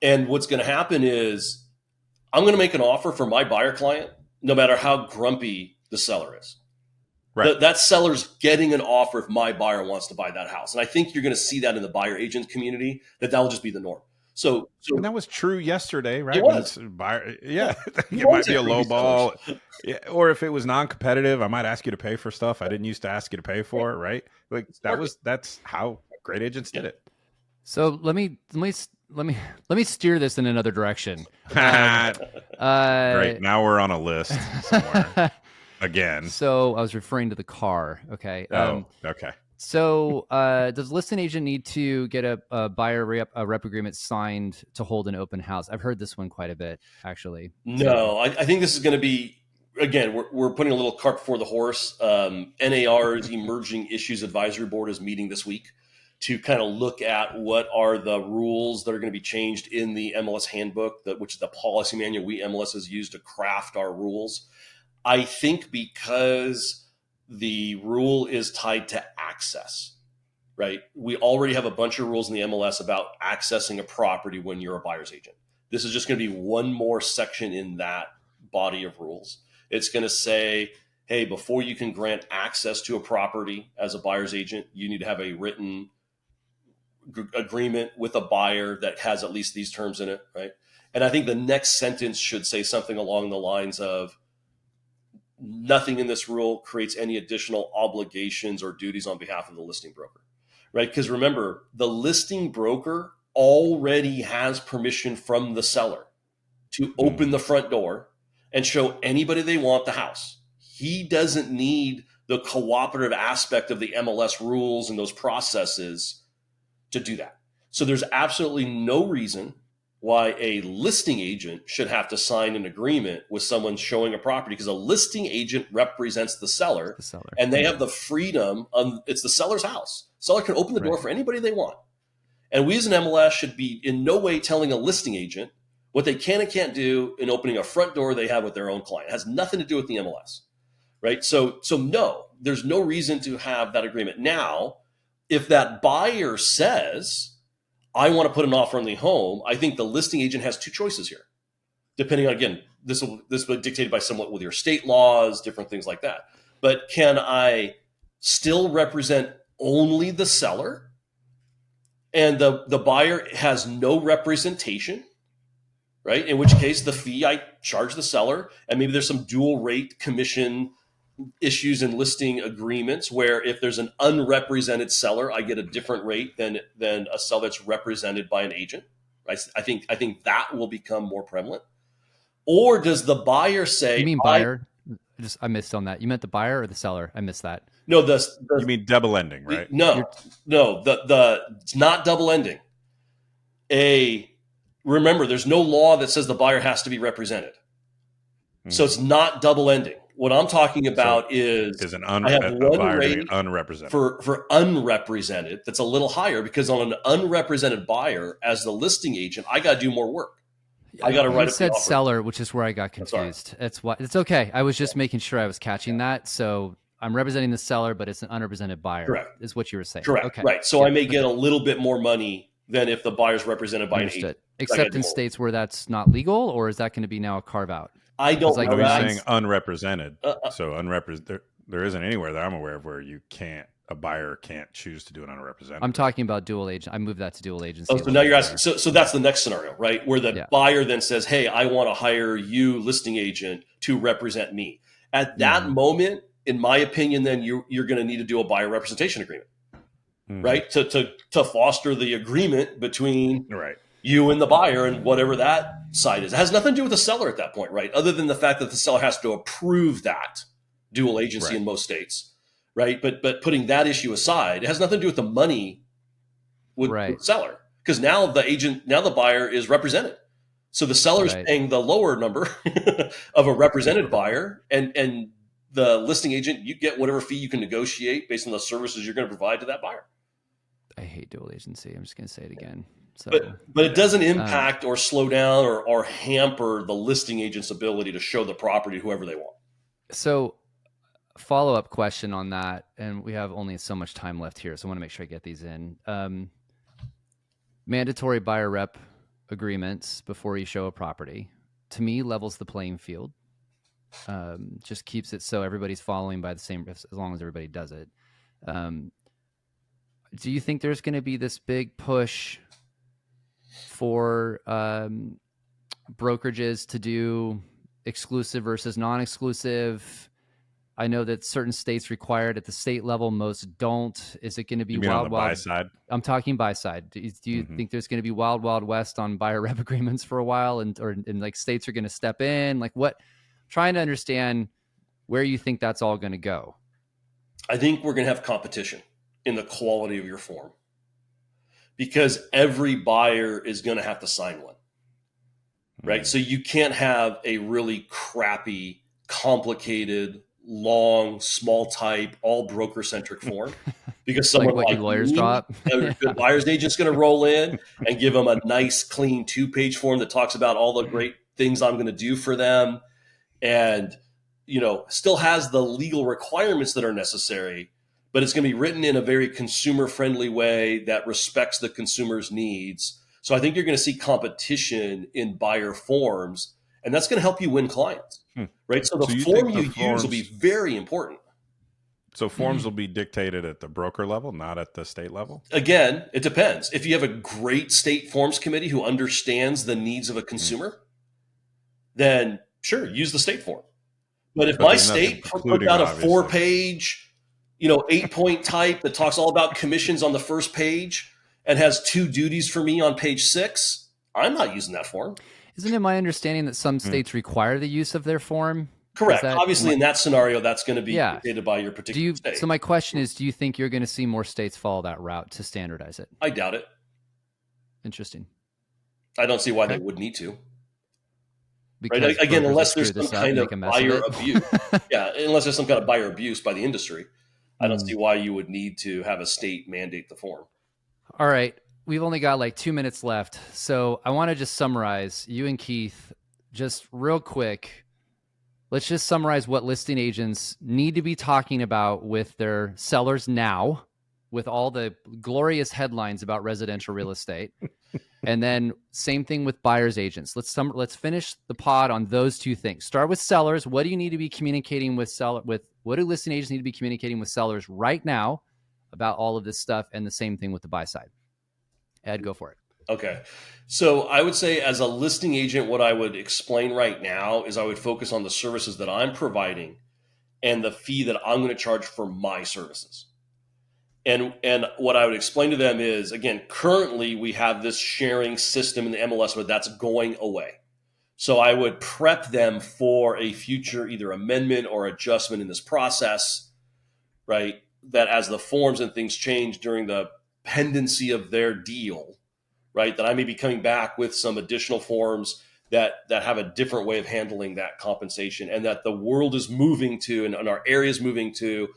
And what's going to happen is I'm going to make an offer for my buyer client, no matter how grumpy the seller is. Right. That seller's getting an offer if my buyer wants to buy that house. And I think you're going to see that in the buyer agent community, that will just be the norm. So and that was true yesterday, right? It was. It might be a low ball. Yeah, or if it was non-competitive, I might ask you to pay for stuff I didn't used to ask you to pay for, right? Like, that's how great agents did it. So let me steer this in another direction. Great. Now we're on a list somewhere again. So I was referring to the car. Okay. Okay. So does listing agent need to get a buyer rep agreement signed to hold an open house? I've heard this one quite a bit, actually. No, I think this is going to be, again, we're putting a little cart before the horse. NAR's Emerging Issues Advisory Board is meeting this week to kind of look at what are the rules that are going to be changed in the MLS handbook, which is the policy manual MLS has used to craft our rules. I think because the rule is tied to access, right? We already have a bunch of rules in the MLS about accessing a property when you're a buyer's agent. This is just going to be one more section in that body of rules. It's going to say, hey, before you can grant access to a property as a buyer's agent, you need to have a written agreement with a buyer that has at least these terms in it, right? And I think the next sentence should say something along the lines of, nothing in this rule creates any additional obligations or duties on behalf of the listing broker, right? Because remember, the listing broker already has permission from the seller to open the front door and show anybody they want the house. He doesn't need the cooperative aspect of the MLS rules and those processes to do that. So there's absolutely no reason why a listing agent should have to sign an agreement with someone showing a property, because a listing agent represents the seller, and they have the freedom. It's the seller's house. Seller can open the door for anybody they want. And we as an MLS should be in no way telling a listing agent what they can and can't do in opening a front door they have with their own client. It has nothing to do with the MLS, right? So no, there's no reason to have that agreement. Now, if that buyer says, I want to put an offer on the home, I think the listing agent has two choices here. Depending on, again, this will be dictated by somewhat with your state laws, different things like that. But can I still represent only the seller and the buyer has no representation, right? In which case the fee I charge the seller, and maybe there's some dual rate commission issues in listing agreements where if there's an unrepresented seller, I get a different rate than a seller that's represented by an agent. Right? I think that will become more prevalent. Or does the buyer say, you mean buyer? I missed on that. You meant the buyer or the seller? I missed that. No, you mean double ending, right? No, it's not double ending. Remember, there's no law that says the buyer has to be represented. So it's not double ending. What I'm talking about is I have one rate unrepresented. For unrepresented that's a little higher, because on an unrepresented buyer, as the listing agent, I got to do more work. I got to write. You said seller, which is where I got confused. That's why it's okay. I was just making sure I was catching that. So I'm representing the seller, but it's an unrepresented buyer. Correct. Is what you were saying. Correct. Okay. Right. So I may get a little bit more money than if the buyer's represented by an agent. Except in states where that's not legal, or is that going to be now a carve out? I don't know. Are you saying unrepresented? So unrepresented, there isn't anywhere that I'm aware of where a buyer can't choose to do an unrepresented. I'm talking about dual agent. I moved that to dual agency. So now you're asking. So that's the next scenario, right? Where the buyer then says, "Hey, I want to hire you, listing agent, to represent me." At that moment, in my opinion, then you're going to need to do a buyer representation agreement. right? To foster the agreement between Right. you and the buyer and whatever that side is. It has nothing to do with the seller at that point, right? Other than the fact that the seller has to approve that dual agency in most states, right? But putting that issue aside, it has nothing to do with the money with the seller, because now the buyer is represented. So the seller is paying the lower number of a represented buyer, and the listing agent, you get whatever fee you can negotiate based on the services you're going to provide to that buyer. I hate dual agency. I'm just going to say it again. So, but it doesn't impact or slow down or hamper the listing agent's ability to show the property to whoever they want. So, follow-up question on that, and we have only so much time left here, so I want to make sure I get these in. Mandatory buyer rep agreements before you show a property, to me, levels the playing field. Just keeps it so everybody's following by the same, as long as everybody does it. Do you think there's going to be this big push for brokerages to do exclusive versus non-exclusive? I know that certain states require it at the state level, most don't. Is it going to be wild? Buy side? I'm talking buy side. Do you think there's going to be wild west on buyer rep agreements for a while, and like states are going to step in? Like what? Trying to understand where you think that's all going to go. I think we're going to have competition in the quality of your form, because every buyer is going to have to sign one, right? So you can't have a really crappy, complicated, long, small type, all broker-centric form, because someone like what lawyers drop. A good buyer's agent's going to roll in and give them a nice, clean 2-page form that talks about all the great things I'm going to do for them, and still has the legal requirements that are necessary, but it's going to be written in a very consumer-friendly way that respects the consumer's needs. So I think you're going to see competition in buyer forms, and that's going to help you win clients, right? So the form you use will be very important. So forms will be dictated at the broker level, not at the state level? Again, it depends. If you have a great state forms committee who understands the needs of a consumer, then sure, use the state form. But if my state puts out a 4-page, 8-point type that talks all about commissions on the first page and has 2 duties for me on page 6, I'm not using that form. Isn't it my understanding that some states require the use of their form? Correct. Obviously, in that scenario, that's going to be dictated by your particular state. So my question is, do you think you're going to see more states follow that route to standardize it? I doubt it. Interesting. I don't see why they would need to. Right? Again, unless there's some kind of buyer abuse. Unless there's some kind of buyer abuse by the industry, I don't see why you would need to have a state mandate the form. All right. We've only got like 2 minutes left. So I want to just summarize, you and Keith, just real quick. Let's just summarize what listing agents need to be talking about with their sellers now, with all the glorious headlines about residential real estate. And then same thing with buyers agents. Let's finish the pod on those 2 things. Start with sellers. What do you need to be communicating with what do listing agents need to be communicating with sellers right now about all of this stuff? And the same thing with the buy side. Ed, go for it. Okay. So I would say as a listing agent, what I would explain right now is I would focus on the services that I'm providing and the fee that I'm going to charge for my services. And what I would explain to them is, again, currently we have this sharing system in the MLS, but that's going away. So I would prep them for a future either amendment or adjustment in this process, right? That as the forms and things change during the pendency of their deal, right? That I may be coming back with some additional forms that have a different way of handling that compensation, and that the world is moving to, and our area is moving to,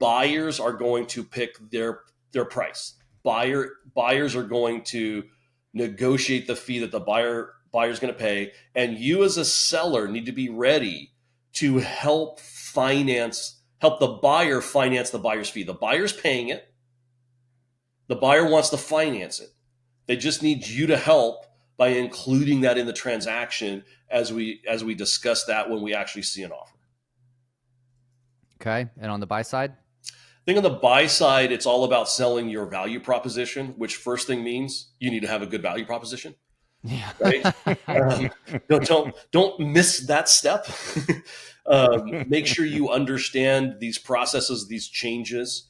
buyers are going to pick their price. Buyers are going to negotiate the fee that the buyer's going to pay, and you as a seller need to be ready to help the buyer finance the buyer's fee. The buyer's paying it. The buyer wants to finance it. They just need you to help by including that in the transaction as we discuss that when we actually see an offer. Okay. And on the buy side? I think on the buy side, it's all about selling your value proposition, which first thing means you need to have a good value proposition. Yeah. Right. Don't miss that step. Make sure you understand these processes, these changes.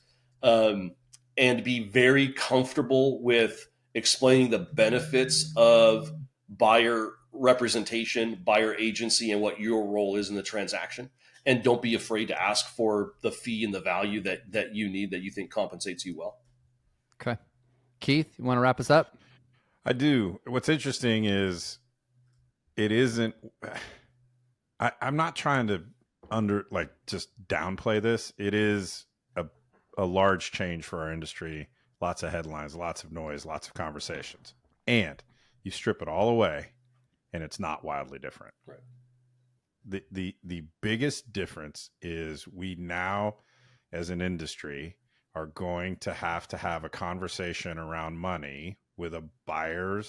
and be very comfortable with explaining the benefits of buyer representation, buyer agency, and what your role is in the transaction. And don't be afraid to ask for the fee and the value that you need, that you think compensates you well. Okay. Keith, you want to wrap us up? I do. What's interesting is it isn't, I'm not trying to just downplay this. It is a large change for our industry. Lots of headlines, lots of noise, lots of conversations. And you strip it all away and it's not wildly different. Right. The biggest difference is we now, as an industry, are going to have a conversation around money with a buyer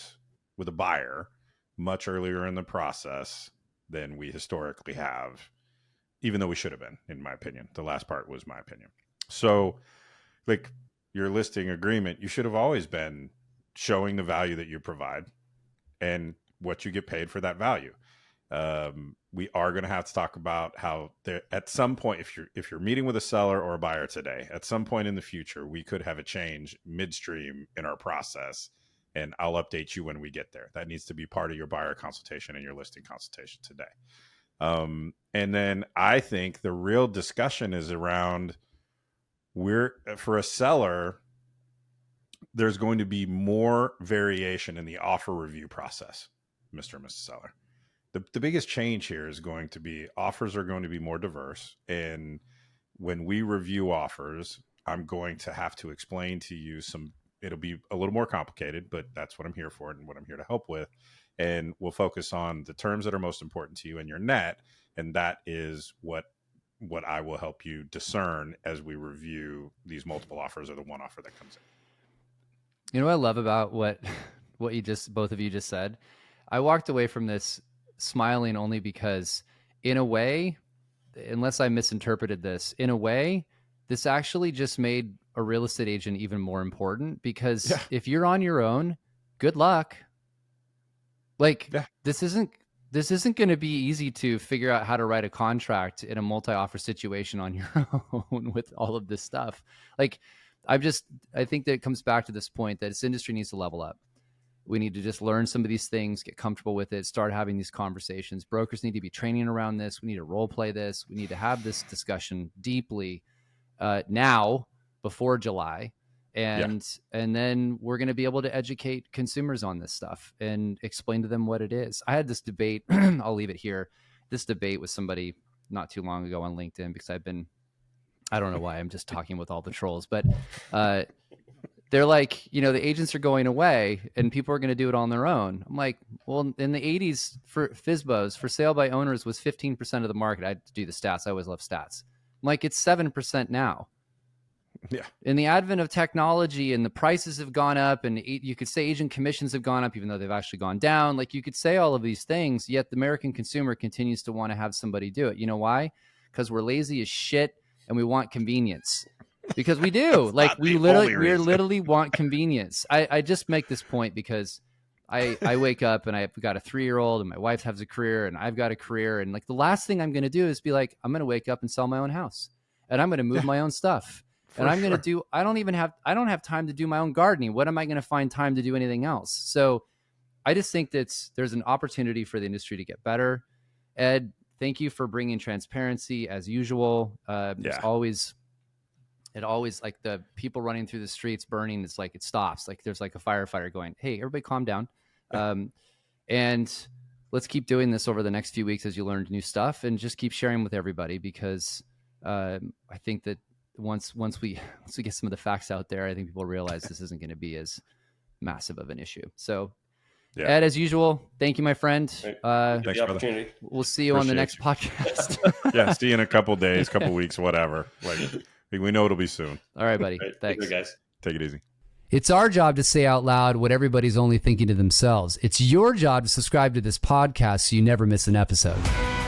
much earlier in the process than we historically have, even though we should have been, in my opinion. The last part was my opinion. So, like your listing agreement, you should have always been showing the value that you provide and what you get paid for that value. We are going to have to talk about how there, at some point, if you're meeting with a seller or a buyer today, at some point in the future, we could have a change midstream in our process, and I'll update you when we get there. That needs to be part of your buyer consultation and your listing consultation today. And then I think the real discussion is around for a seller, there's going to be more variation in the offer review process, Mr. and Mrs. Seller. The biggest change here is going to be offers are going to be more diverse. And when we review offers, I'm going to have to explain to you it'll be a little more complicated, but that's what I'm here for and what I'm here to help with. And we'll focus on the terms that are most important to you in your net. And that is what I will help you discern as we review these multiple offers or the one offer that comes in. You know what I love about what both of you just said? I walked away from this smiling only because, in a way, unless I misinterpreted this, in a way, this actually just made a real estate agent even more important, because if you're on your own, good luck. This isn't going to be easy to figure out how to write a contract in a multi-offer situation on your own with all of this stuff. I think that it comes back to this point that this industry needs to level up. We need to just learn some of these things, get comfortable with it, start having these conversations. Brokers need to be training around this. We need to role play this. We need to have this discussion deeply now before July. And then we're going to be able to educate consumers on this stuff and explain to them what it is. I had this debate, I'll leave it here, this debate with somebody not too long ago on LinkedIn, because I don't know why I'm just talking with all the trolls, but they're like, the agents are going away and people are going to do it on their own. I'm like, well, in the 80s, for FSBOs, for sale by owners was 15% of the market. I had to do the stats. I always love stats. I'm like, it's 7% now. Yeah. In the advent of technology, and the prices have gone up, and you could say agent commissions have gone up, even though they've actually gone down. Like, you could say all of these things, yet the American consumer continues to want to have somebody do it. You know why? Because we're lazy as shit and we want convenience. Because we do. we literally want convenience. I just make this point because I wake up and I've got a 3-year-old and my wife has a career and I've got a career. And the last thing I'm going to do is be like, I'm going to wake up and sell my own house, and I'm going to move my own stuff. And I'm going to do, I don't have time to do my own gardening. What am I going to find time to do anything else? So I just think that there's an opportunity for the industry to get better. Ed, thank you for bringing transparency as usual. It always like the people running through the streets burning. It's like, it stops. Like there's like a firefighter going, hey, everybody calm down. And let's keep doing this over the next few weeks as you learn new stuff, and just keep sharing with everybody, because I think that once we get some of the facts out there, I think people realize this isn't going to be as massive of an issue. So Ed, as usual, thank you, my friend. Thanks for the opportunity. We'll see you on the next podcast. See you in a couple days, couple weeks, whatever. We know it'll be soon. All right, buddy. Right, Thanks. take care, guys. Take it easy. It's our job to say out loud what everybody's only thinking to themselves. It's your job to subscribe to this podcast so you never miss an episode.